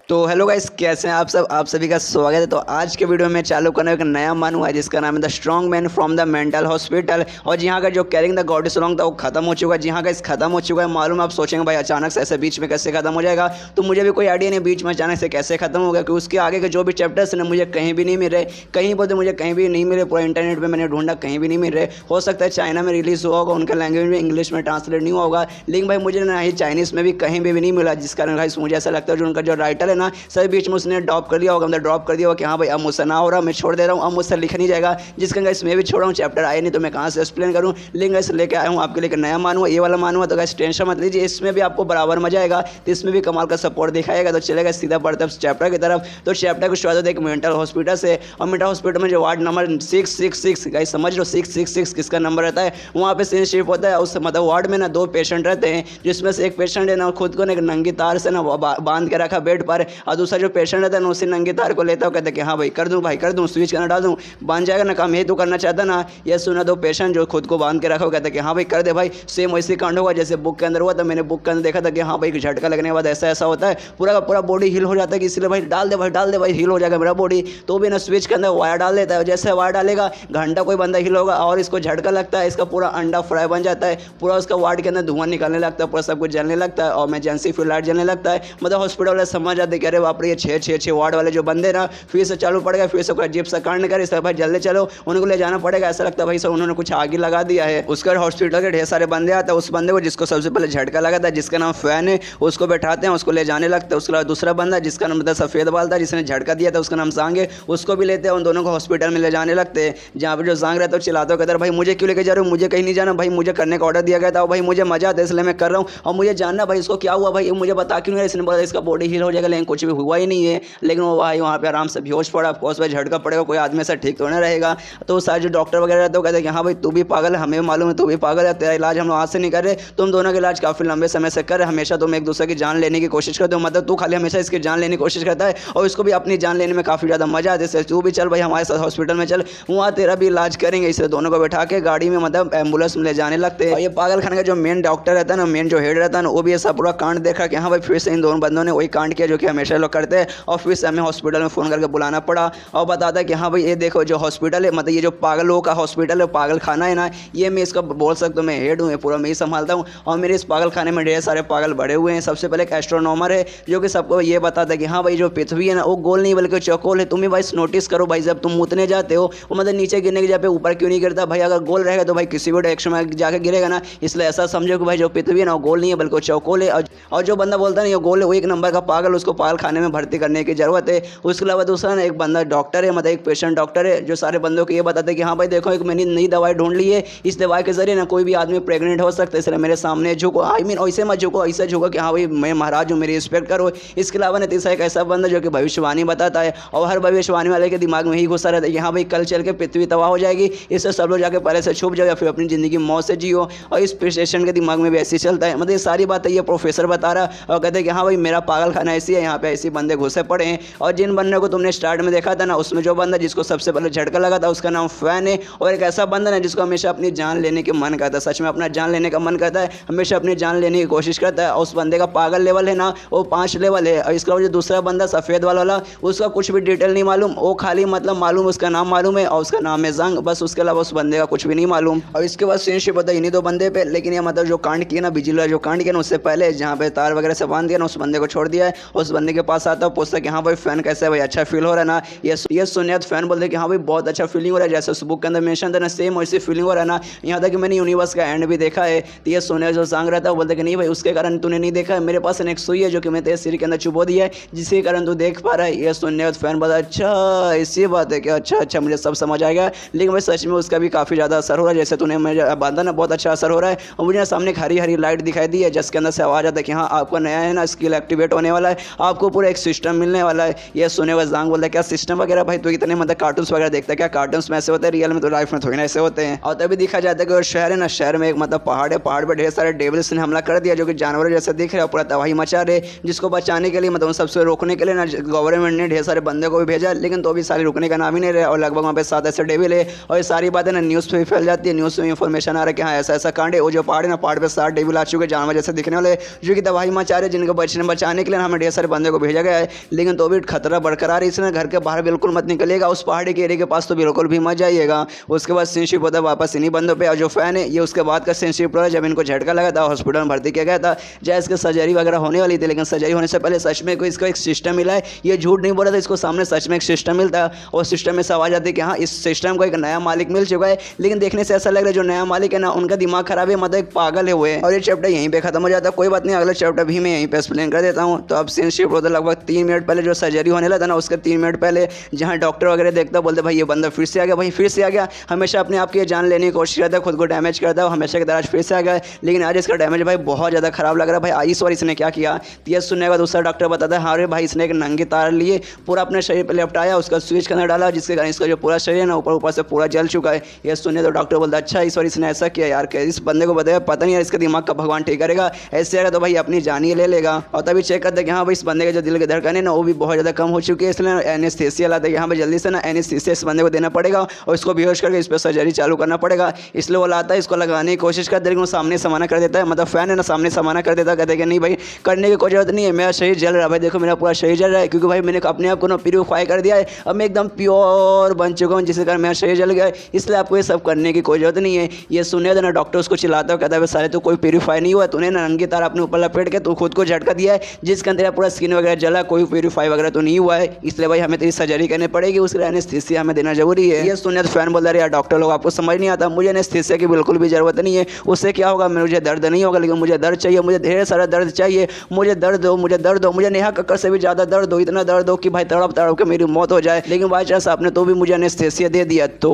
तो hello guys, कैसे हैं आप सब। आप सभी का स्वागत है। तो आज के वीडियो में चालू करने एक नया मानू है जिसका नाम है the strong man from the mental hospital. और यहाँ का जो carrying the God is wrong था वो खत्म हो चुका है। जी हाँ गाइस, खत्म हो चुका है। मालूम आप सोचेंगे भाई अचानक से ऐसे बीच में कैसे खत्म हो जाएगा, तो मुझे भी कोई आइडिया नहीं बीच में अचानक से कैसे खत्म हो गया, क्योंकि उसके आगे के जो भी चैप्टर्स हैं मुझे कहीं भी नहीं मिल रहे। कहीं बोलते मुझे कहीं भी नहीं मिले, पूरा इंटरनेट पर मैंने ढूंढा कहीं भी नहीं मिल रहे। हो सकता है चाइना में रिलीज हुआ होगा, उनका लैंग्वेज में इंग्लिश में ट्रांसलेट नहीं हुआ होगा, लेकिन भाई मुझे ना ही चाइनीज़ में भी कहीं भी नहीं मिला। जिस कारण भाई मुझे ऐसा लगता है जो उनका जो राइटर है ना सभी बीच में उसने ड्रॉप कर दिया होगा, मतलब ड्रॉप कर दिया होगा कि हाँ भाई अब मुझसे ना हो रहा, मैं छोड़ दे रहा हूँ, अब मुझसे लिखा नहीं जाएगा। जिसका गाइस मैं भी छोड़ा हूँ, चैप्टर आए नहीं तो मैं कहाँ से एक्सप्लेन करूँ। लेकिन गाइस लेके आया हूँ आपके लिए नया मानू है, ये वाला मानू है। तो गाइस टेंशन मत लीजिए, इसमें भी आपको बराबर मजा आएगा, तो इसमें भी कमाल का सपोर्ट दिखाएगा। तो चलेगा सीधा पड़ता है चैप्टर की तरफ। तो चैप्टर को शुरुआत होती है एक मेंटल हॉस्पिटल से, और मेंटल हॉस्पिटल में जो वार्ड नंबर 666 गाइस समझ लो 666 किसका नंबर रहता है, वहाँ पे सीन शिफ्ट होता है। उस मतलब वार्ड में ना 2 पेशेंट रहते हैं, जिसमें से एक पेशेंट है ना खुद को ना एक नंगी तार से ना बांध के रखा बेड पर, और दूसरा जो पेशेंट रहता है ना उसी नंगी तार को लेता है, कहते कि हाँ भाई कर दूँ, भाई कर दूँ, स्विच करना डाल दूँ, बांध जाएगा ना, काम यही तो करना चाहता ना। ये सुना 2 पेशेंट जो खुद को बांध के रखा, कहते कि हाँ भाई कर दे भाई। सेम वैसे कांड होगा जैसे बुक के अंदर हुआ था। मैंने बुक के अंदर देखा था कि हाँ भाई झटका लगने के बाद ऐसा ऐसा होता है, पूरा का पूरा बॉडी हिल हो जाता है, कि इसलिए भाई डाल दे भाई, डाल दे भाई, हिल हो जाएगा मेरा बॉडी। तो भी ना स्विच के अंदर वायर डाल देता है, जैसे वायर डालेगा घंटा कोई बंदा हिल होगा और इसको झटका लगता है, इसका पूरा अंडा फ्राई बन जाता है, पूरा उसका वार्ड के अंदर धुआं निकलने लगता है, पूरा सब कुछ जलने लगता है, और इमरजेंसी फ्यूल लाइट जलने लगता है। मतलब हॉस्पिटल वाले समझ जाते कि अरे बाप रे, ये 6 वार्ड वाले जो बंदे ना फिर से चालू पड़ गए, फिर से कोई अजीब सा कांड करे, इस भाई जल्दी चलो उनको ले जाना पड़ेगा। ऐसा लगता है भाई सब उन्होंने कुछ आगे लगा दिया है। उसका हॉस्पिटल के ढेर सारे बंदे आते हैं, उस बंदे को जिसको सबसे पहले झटका लगा था जिसका नाम फैन है उसको बैठाते हैं, उसको ले जाने लगता है। उसके बाद दूसरा बंदा जिसका नाम मतलब सफ़ेद बाल था जिसने झटका दिया था उसका नाम सांग है, उसको भी लेते हैं, उन दोनों को हॉस्पिटल में ले जाने लगते हैं। जहाँ पर जो सांग रहता है चिल्लाता है, कहता है भाई मुझे क्यों लेके जा रहे हो, मुझे कहीं नहीं जाना भाई, मुझे करने का ऑर्डर दिया गया था, भाई मुझे मजा आता है इसलिए मैं कर रहा हूँ, और मुझे जानना भाई इसको क्या हुआ भाई, मुझे बता क्यों नहीं। इसने बोला इसका बॉडी हील हो जाएगा, लेकिन कुछ भी हुआ ही नहीं है। लेकिन वो भाई वहाँ पे आराम से बेहोश पड़ा, ऑफकोर्स भाई झटका पड़ेगा, कोई आदमी से ठीक तो नहीं रहेगा। तो सारे जो डॉक्टर वगैरह रहते हैं कहते हैं कि हाँ भाई तू भी पागल है, हमें मालूम है तू भी पागल है, तेरा इलाज हम लोग आज से नहीं कर रहे, तुम दोनों का इलाज काफ़ी लंबे समय से कर रहे, हमेशा तुम एक दूसरे की जान लेने की कोशिश करते हो, मतलब तू खाली हमेशा इसकी जान लेने की कोशिश करता है और इसको भी अपनी जान लेने में काफ़ी ज़्यादा मजा आता है। तू भी चल भाई हमारे साथ हॉस्पिटल में चल, वहाँ तेरा भी इलाज करेंगे। इसलिए दोनों को बैठा के गाड़ी में मतलब एम्बुलेंस में ले जाने लगते हैं। और ये पागल खाने का जो मेन डॉक्टर रहता है ना, मेन जो हेड रहता है ना, वो भी ऐसा पूरा कांड देखा कि हाँ भाई फिर से इन दोनों बंदों ने वही कांड किया जो कि हमेशा लोग करते हैं, और फिर से हमें हॉस्पिटल में फ़ोन करके बुलाना पड़ा और बताता है कि हाँ भाई ये देखो जो हॉस्पिटल है, मतलब ये जो पागलों का हॉस्पिटल है, पागल खाना है ना, ये मैं इसका बोल सकता हूँ मैं हेड हूँ, पूरा मैं ही संभालता हूँ, और मेरे इस पागल खाने में ढेर सारे पागल बढ़े हुए हैं। सबसे पहले एक एस्ट्रोनॉमर है जो कि सबको ये बताता है कि हाँ भाई जो पृथ्वी है ना वो गोल नहीं बल्कि चौकोर है। तुम भी भाई नोटिस करो भाई, जब तुम मुतने जाते हो वो मतलब नीचे गिरने की जगह पे ऊपर क्यों नहीं गिरता भाई, अगर गोल रहेगा तो भाई किसी भी डायरेक्शन में जाकर गिरेगा ना। इसलिए ऐसा समझो कि भाई जो पृथ्वी है ना वो गोल नहीं है बल्कि चौकोर है, और जो बंदा बोलता है ना ये गोल है वो एक नंबर का पागल, उसको पागल खाने में भर्ती करने की जरूरत है। उसके अलावा दूसरा ना एक बंदा डॉक्टर है, मतलब एक पेशेंट डॉक्टर है जो सारे बंदों को ये बताते हैं कि हाँ भाई देखो एक मैंने नई दवाई ढूंढ ली है, इस दवाई के जरिए ना कोई भी आदमी प्रेग्नेंट हो सकता है, इसलिए मेरे सामने झुको, आई मीन ऐसे मत झुको, ऐसे झुको कि हाँ भाई मैं महाराज हूँ मेरी रिस्पेक्ट करो। इसके अलावा ना तीसरा एक ऐसा बंदा जो कि भविष्यवाणी बताता है, और हर भविष्यवाणी वाले के दिमाग में ही घुसा रहता है कि हाँ भाई कल चल के पृथ्वी तबाह हो जाएगी, इससे सब लोग जाके पहले से छुप जाओ या फिर अपनी ज़िंदगी मौत से जियो। और इस पेशेंट के दिमाग में भी ऐसे चलता है, मतलब ये सारी बातें ये प्रोफेसर बता रहा और कहते हैं कि हाँ भाई मेरा पागल खाना ऐसी है, यहाँ पे ऐसे बंदे घुसे पड़े हैं। और जिन बंदे को तुमने स्टार्ट में देखा था ना उसमें जो बंदा जिसको सबसे पहले झटका लगा था उसका नाम फैन है, और एक ऐसा बंदा है जिसको हमेशा अपनी जान लेने की मन करता है, सच में अपना जान लेने का मन करता है, हमेशा अपनी जान लेने की कोशिश करता है। और उस बंदे का पागल लेवल है ना वो 5 लेवल है। और इसके अलावा जो दूसरा बंदा सफ़ेद वाला उसका कुछ भी डिटेल नहीं मालूम, वो खाली मतलब मालूम उसका नाम मालूम है और उसका नाम है जंग, बस उसके अलावा उस बंदे का कुछ भी नहीं मालूम। और इसके बाद सीनशिप होता है इन्हीं 2 बंदे पे। लेकिन ये मतलब जो कांड किया ना बिजली जो कांड किया ना उससे पहले जहाँ पे तार वगैरह से बांध दिया ना उस बंदे को छोड़ दिया है, उस बंदे के पास आता है पूछता कि हाँ भाई फैन कैसे है भाई, अच्छा फील हो रहा है ना। ये सुनिए फैन बोलते कि हाँ भाई बहुत अच्छा फीलिंग हो रहा है, जैसे उस बुक के अंदर मेंशन था ना सेम वैसी फीलिंग हो रहा है ना। यहाँ तक कि मैंने यूनिवर्स का एंड भी देखा है। तो ये सुनिए जो सांग रहता है वो बोलते कि नहीं भाई उसके कारण तूने नहीं देखा है, मेरे पास एक सुई है जो कि मैं तेरे सिर के अंदर चुबो दिया है जिसके कारण तू देख पा रहा है। ये सुनने फैन बोला अच्छा ऐसी बात है क्या, अच्छा मुझे सब समझ आ गया। लेकिन भाई सच में उसका भी काफ़ी ज़्यादा असर हो रहा है, जैसे तूने मुझे बांधा ना बहुत अच्छा असर हो रहा है। और मुझे सामने एक हरी हरी लाइट दिखाई दी है जिसके अंदर से आवाज़ आता है कि हाँ आपका नया है ना स्किल एक्टिवेट होने वाला है, आपको पूरा एक सिस्टम मिलने वाला है। ये सुने हुए जांग बोलता है क्या सिस्टम वगैरह, भाई तो इतने मतलब कार्टून्स वगैरह देखता है क्या, कार्टून्स में ऐसे होते हैं, रियल में तो लाइफ में थोड़ी ना ऐसे होते हैं। और तभी दिखा जाता है कि शहर है ना, शहर में एक मतलब पहाड़ है, पहाड़ पर ढेर सारे डेविल्स ने हमला कर दिया जो कि जानवर जैसे दिख रहे हैं, पूरा तबाही मचा रहे। जिसको बचाने के लिए मतलब उन सबसे रोकने के लिए ना गवर्नमेंट ने ढेर सारे बंदे को भी भेजा, लेकिन तो भी सारे रुकने का नाम ही नहीं रहे। और लगभग वहाँ पे 7 ऐसे डेविल है, और ये सारी बातें ना न्यूज़ पे भी फैल जाती है, न्यूज़ में इन्फॉर्मेशन आ रहा है कि हाँ ऐसा ऐसा कांड है। वो जो पहाड़ है ना, पहाड़ पे 7 डेविल आ चुके जानवर जैसे दिखने वाले जो कि तबाही मचा रहे, जिनको बचाने के लिए हमें ढेर सारे बंदे को भेजा गया है, लेकिन तो भी खतरा बरकरार है, इसलिए घर के बाहर बिल्कुल मत निकलिएगा, उस पहाड़ी के एरिया के पास तो बिल्कुल भी मत जाइएगा। उसके बाद सीनशिप होता है वापस इन्हीं बंदों पे। और जो फैन है ये उसके बाद का सीनशिप रहा, जब इनको झटका लगा था हॉस्पिटल में भर्ती किया गया था, जैसे इसकी सर्जरी वगैरह होने वाली थी, लेकिन सर्जरी होने से पहले सच में कोई इसका एक सिस्टम मिला है, ये झूठ नहीं बोल रहा था, इसको सामने सच में एक सिस्टम मिलता है और सिस्टम में आवाज आती है कि हाँ इस सिस्टम को एक नया मालिक मिल चुका है। लेकिन देखने से ऐसा लग रहा है जो नया मालिक है ना उनका दिमाग खराब है, मतलब एक पागल है हुए। और ये चैप्टर यहीं पे खत्म हो जाता है। कोई बात नहीं, अगला चैप्टर भी मैं यहीं पे एक्सप्लेन कर देता हूँ। तो अब सीन शिफ्ट होता है लगभग 3 मिनट पहले, जो सर्जरी होने लगा था ना उसके 3 मिनट पहले, जहाँ डॉक्टर वगैरह देखता बोलते भाई ये बंदा फिर से आ गया, भाई फिर से आ गया। हमेशा अपने आप की जान लेने की कोशिश करता है, खुद को डैमेज करता है, हमेशा की तरह फिर से आ गया। लेकिन आज इसका डैमेज भाई बहुत ज़्यादा खराब लग रहा है। भाई इस बार इसने क्या किया, ये सुनने के बाद दूसरा डॉक्टर बताता है हाँ रे भाई इसने एक नंगी तार लिए पूरा अपने शरीर पर लपटाया, उसका स्विच के अंदर डाला, जिसके कारण इसका जो पूरा शरीर है ना ऊपर से पूरा जल चुका है। ये सुनने तो डॉक्टर बोलता अच्छा इस बार इसने ऐसा किया यार, इस बंदे को बताया पता नहीं यार इसका दिमाग का भगवान ठीक करेगा, ऐसे आएगा तो भाई अपनी जान ही ले लेगा। और तभी चेक करते कि हाँ भाई इस बंदे के जो दिल की धड़कन है ना वो भी बहुत ज़्यादा कम हो चुकी है, इसलिए एनेस्थीसिया लाते हैं यहाँ पे जल्दी से ना एनेस्थीसिया इस बंदे को देना पड़ेगा और इसको बेहोश करके इस पर सर्जरी चालू करना पड़ेगा। इसलिए वो लाता है, इसको लगाने की कोशिश करते, लेकिन वो सामने समाना कर देता है, मतलब फैन है ना सामने समाना कर देता है, कहते कि नहीं भाई करने की कोई जरूरत नहीं है, मेरा शरीर जल रहा है, भाई देखो मेरा पूरा शरीर जल रहा है, क्योंकि भाई मैंने अपने आप को ना प्यूरीफाई कर दिया है, अब मैं एकदम प्योर बन चुका हूँ, जिसके कारण मेरा शरीर जल गया है, इसलिए आपको ये सब करने की कोई जरूरत नहीं है। ये सुने तो ना डॉक्टर उसको चिल्लाता है, कहता है सारे तो कोई प्यूरीफाई नहीं हुआ, तूने ना नंगी तार अपने ऊपर लपेट के तू खुद को झटका दिया है, जिसके अंदर पूरा स्किन वगैरह जला, कोई प्यूरीफाई वगैरह तो नहीं हुआ है, इसलिए भाई हमें तेरी सर्जरी करनी पड़ेगी, उसके लिए एनेस्थीसिया हमें देना जरूरी है। ये सुने तो फैन बोलता है यार डॉक्टर लोग आपको समझ नहीं आता, मुझे एनेस्थीसिया की बिल्कुल भी जरूरत नहीं है, उससे क्या होगा मुझे दर्द नहीं होगा, लेकिन मुझे दर्द चाहिए, मुझे ढेर सारा दर्द चाहिए, मुझे दर्द दो, मुझे दर्द दो, मुझे नेहा कक्कर से भी ज़्यादा दर्द दो, इतना दर्द दो कि भाई तड़प तड़प के मेरी मौत हो जाए। लेकिन बाई चांस आपने तो भी मुझे एनेस्थीसिया दे दिया तो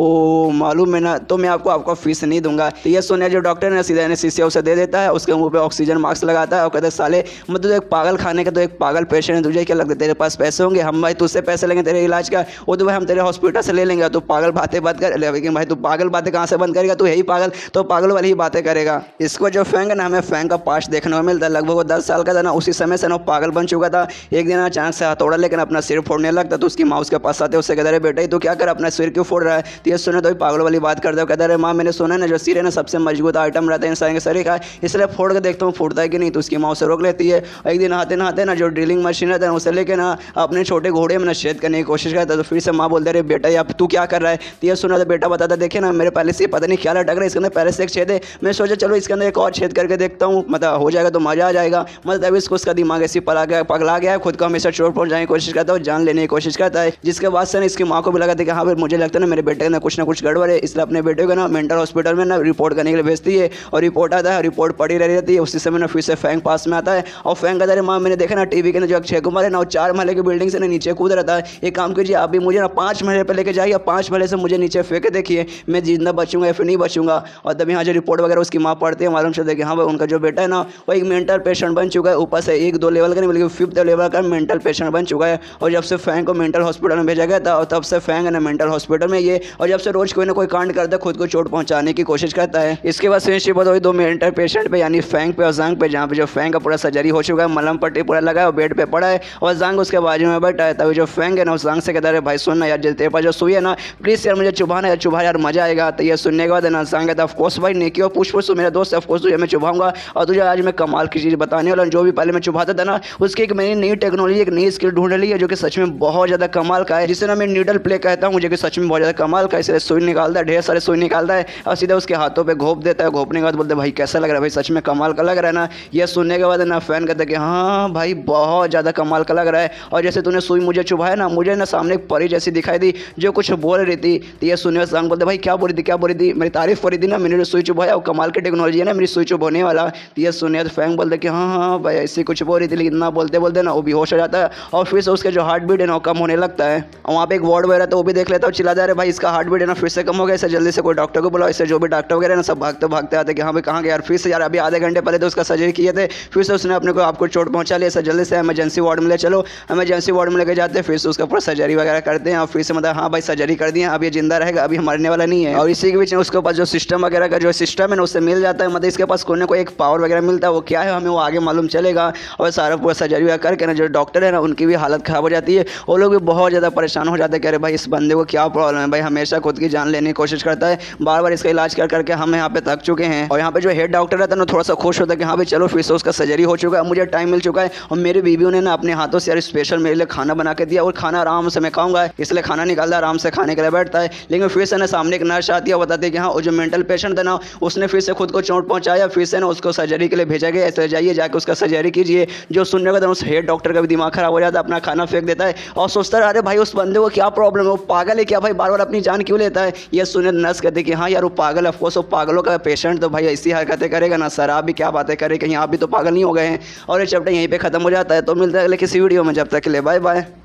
मालूम है ना, तो मैं आपको आपका फीस नहीं दूंगा। तो ये सुने जो डॉक्टर ने सीधा एनेस्थीसिया उसे दे देता है, उसके मुंह पे ऑक्सीजन मास्क लगाता है और कहता है साले मतलब एक पागल खाने का तो एक पागल पेशेंट है, तुझे क्या लगता है तेरे पास पैसे होंगे, हम भाई तुझसे पैसे लेंगे तेरे इलाज का, वो तो भाई हम तेरे हॉस्पिटल से ले लेंगे, तो पागल बातें बात कर, लेकिन भाई तू पागल बातें कहाँ से बंद करेगा, तू यही पागल तो पागल वाली ही बातें करेगा। इसको जो फैंग है ना हमें फैंग का पास्ट देखने को मिलता है, लगभग वो 10 साल का था ना, उसी समय से ना पागल बन चुका था। एक दिन अचानक से हथौड़ा लेकर अपना सिर फोड़ने लगता, तो उसकी माँ उसके पास आते, उससे कहता है बेटा तो क्या कर अपना सिर क्यों फोड़ रहा है, तो ये सुने तो पागल वाली बात करता है, कहता है माँ मैंने सुना ना जो सिर है ना सबसे मजबूत आइटम रहता है इंसान के शरीर का, इसलिए फोड़ के देखता हूँ फूटता है कि नहीं, तो उसकी माँ उसे रोक लेती है। एक दिन नहाते नहाते ना जो ड्रिलिंग मशीन रहता है उसे लेके ना अपने छोटे घोड़े में ना छेद करने की कोशिश करता है, तो फिर से माँ बोलते रहे बेटा अब तू क्या कर रहा है, तो ये सुना तो बेटा बताता देखिए ना मेरे पहले से पता नहीं क्या लटक रहा है, इसके अंदर पहले से एक छेद है, मैं सोचा चलो इसके अंदर एक और छेद करके देखता हूँ, मतलब हो जाएगा तो मजा आ जाएगा, मतलब इसको उसका दिमाग ऐसे पगला गया है, खुद को हमेशा चोट पहुंचाने की कोशिश करता है और जान लेने की कोशिश करता है। जिसके बाद से ना इसकी माँ को भी लगा था कि हाँ भाई मुझे लगता है ना मेरे बेटे ना कुछ गड़बड़ है, इसलिए अपने बेटे को ना मेंटल हॉस्पिटल में ना रिपोर्ट करने के लिए भेजती है और रिपोर्ट आता है, रिपोर्ट पड़ी रहती है। उसी समय ना फिर से फैंग पास में आता है और फैंग कहता है माँ मैंने देखा ना टीवी के ना जो अक्षय कुमार है ना वो 4 महले की बिल्डिंग से ना नीचे कूद रहता है, एक काम कीजिए अभी मुझे ना 5 महले पर लेके जाइए, 5 महले से मुझे नीचे फेंक देखिए मैं जिंदा बचूंगा या फिर नहीं बचूंगा। और तब यहाँ जो रिपोर्ट वगैरह उसकी माँ पढ़ती है, मालूम चलता है कि हाँ भाई उनका जो बेटा है ना वो एक मेंटल पेशेंट बन चुका है, ऊपर से 1-2 लेवल का नहीं बल्कि 5th लेवल का मेंटल पेशेंट बन चुका है। और जब से फैंग को मेंटल हॉस्पिटल में भेजा गया था और तब से फैंग है ना मेंटल हॉस्पिटल में ये, और जब से रोज कोई ना कोई कांड करता है, खुद को चोट पहुंचाने की कोशिश करता है। इसके बाद फ्रेंडशिप हुई 2 मेंटल पेशेंट पे, यानी फैंग पे और जांग पे, जहाँ पे जो फैंग का पूरा सर्जरी हो चुका है, मलहम पट्टी पूरा लगा है और बेड पे पड़ा है और जांग उसके बाजू में बैठा है। तभी जो फैंग है ना उस जांग से कहता है भाई सुनना यार तेरे पास जो सुई है ना प्लीज़ यार मुझे चुभाना यार, चुभा यार मजा आएगा। तो ये सुनने के बाद ना जांग कहता है ऑफकोर्स भाई नेकी और पूछ मेरा दोस्त, ऑफकोर्स तुझे मैं चुभाऊंगा और तुझे आज मैं कमाल की चीज़ बताने वाला हूँ। जो भी पहले मैं चुभाता था ना उसकी एक मैंने नई टेक्नोलॉजी एक नई स्किल ढूंढ ली है जो कि सच में बहुत ज़्यादा कमाल का है, जिसे ना मैं नीडल प्ले कहता हूँ, जो कि सच में बहुत ज़्यादा कमाल का है। इसलिए सुई निकालता है, ढेर सारे सुई निकालता है और सीधा उसके हाथों पे घोप देता है। घोपने के बाद बोलते भाई कैसा लग रहा है, भाई सच में कमाल का लग रहा है ना। यह सुनने के बाद ना फैन कहता है कि हाँ भाई बहुत ज़्यादा कमाल का लग रहा है, और जैसे तूने सुई मुझे चुभाया ना मुझे ना सामने एक परी जैसी दिखाई दी जो कुछ बोल रही थी। तो ये सुनने जांग बोलते भाई क्या बोल रही थी, मेरी तारीफ हो रही थी ना, मैंने जो सुई चुभाया वो कमाल की टेक्नोलॉजी है ना मेरी सुई चुभाने वाला। तो ये सुनने तो फैंग बोलते कि हाँ भाई ऐसे कुछ बोल रही थी, लेकिन ना बोलते बोलते ना वो बेहोश हो जाता है और फिर से उसके जो हार्ट बीट है ना कम होने लगता है। और वहाँ पे एक वार्ड वगैरह तो वो भी देख लेता है और चिल्लाता है भाई इसका हार्ट बीट है ना फिर से कम हो गया, इसे जल्दी से कोई डॉक्टर को बुलाओ। इससे जो भी डॉक्टर वगैरह ना सब भागते भागते आते कि हाँ भाई कहाँ गया यार, फिर से यार अभी आधे घंटे पहले तो उसका सर्जरी किए थे, फिर से उसने अपने को आपको चोट पहुँचा लिया, सर जल्दी से इमरजेंसी वार्ड में ले चलो। इमरजेंसी वार्ड में लेके जाते हैं, फिर से उसका पूरा सर्जरी वगैरह करते हैं और फिर से मतलब हाँ भाई सर्जरी कर दिया, अब ये जिंदा रहेगा, अभी मरने वाला नहीं है। और इसी के बीच में उसके पास जो सिस्टम वगैरह का जो सिस्टम है ना उससे मिल जाता है, मतलब इसके पास कोई ना कोई एक पावर वगैरह मिलता है, वो क्या है हमें वो आगे मालूम चलेगा। और सारा पूरा सर्जरी वगैरह करके ना जो डॉक्टर है ना उनकी भी हालत ख़राब हो जाती है, वो लोग भी बहुत ज़्यादा परेशान हो जाते हैं कि अरे भाई इस बंदे को क्या प्रॉब्लम है, भाई हमेशा खुद की जान लेने की कोशिश करता है, बार बार इसका इलाज कर करके हम यहाँ पे थक चुके हैं। और यहाँ पे जो हेड डॉक्टर रहता है ना थोड़ा सा खुश होता है कि हाँ भाई चलो फिर से उसका सर्जरी हो चुका है, मुझे टाइम मिल चुका है और मेरी भी बीवी ने ना अपने हाथों से यार स्पेशल मेरे लिए खाना बना के दिया और खाना आराम से मैं खाऊंगा, इसलिए खाना निकालता आराम से खाने के लिए बैठता है। लेकिन फिर से ना सामने एक नर्स आती है, बताती है कि हाँ वो जो मेंटल पेशेंट था ना उसने फिर से खुद को चोट पहुंचाया, फिर से ना उसको सर्जरी के लिए भेजा गया, ऐसे जाइए जाके उसका सर्जरी कीजिए। जो सुनने का था उस हेड डॉक्टर का भी दिमाग खराब हो जाता है, अपना खाना फेंक देता है और सोचता है अरे भाई उस बंदे को क्या प्रॉब्लम है, वो पागल है क्या भाई, बार बार अपनी जान क्यों लेता है। ये सुने नर्स कहते कि हाँ यार वो पागल है, ऑफकोर्स वो पागलों का पेशेंट तो भाई ऐसी हरकतें करेगा ना सर, आप भी क्या बातें करें, कहीं आप भी तो पागल नहीं हो गए हैं। और ये चैप्टर यहीं पे खत्म हो जाता है। तो मिलता है अगले किसी वीडियो में, जब तक के लिए बाय बाय।